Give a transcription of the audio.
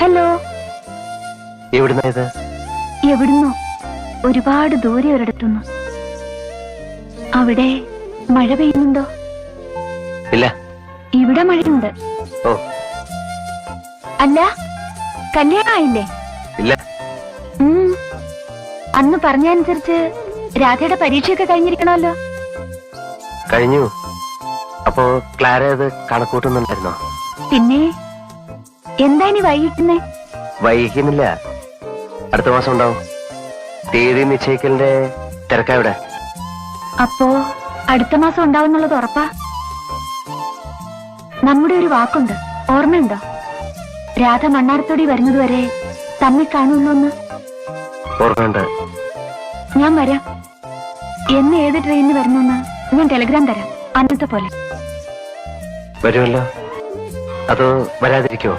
Hello. എവിടുന്നാ ഇത്? എവിടുന്നോ, ഒരുപാട് ദൂരെ ഒരിടത്തുനിന്ന്. അവിടെ മഴ പെയ്യുന്നുണ്ടോ? ഇല്ല. ഇവിടെ മഴയുണ്ട്. ഓ. അല്ല, കല്യാണമായില്ലേ? ഇല്ല. അന്ന് പറഞ്ഞനുസരിച്ച് രാധയുടെ പരീക്ഷയൊക്കെ കഴിഞ്ഞിരിക്കണമല്ലോ. കഴിഞ്ഞു. അപ്പോ ക്ലാര അത് കണക്കൂട്ടുന്നുണ്ടായിരുന്നോ? പിന്നെ എന്താ ഇനി വൈകിക്കുന്നേ? വൈകുന്നില്ല, അടുത്ത മാസം ഉണ്ടാവും. തീയതി നിശ്ചയിക്കലിന്റെ തിരക്കാവിടെ. അപ്പോ അടുത്ത മാസം ഉണ്ടാവുന്നുള്ളത് ഉറപ്പാ? നമ്മുടെ ഒരു വാക്കുണ്ട്, ഓർമ്മയുണ്ടോ? രാധ മണ്ണാർത്തോടി വരുന്നതുവരെ തമ്മിൽ കാണുമെന്നൊന്ന്. ഓർമ്മയുണ്ട്. ഞാൻ വരാം. എന്ന് ഏത് ട്രെയിനിന് വരുന്നെന്ന് ഞാൻ ടെലിഗ്രാം തരാം, അന്നത്തെ പോലെ. വരുമല്ലോ. അതോ വരാതിരിക്കോ?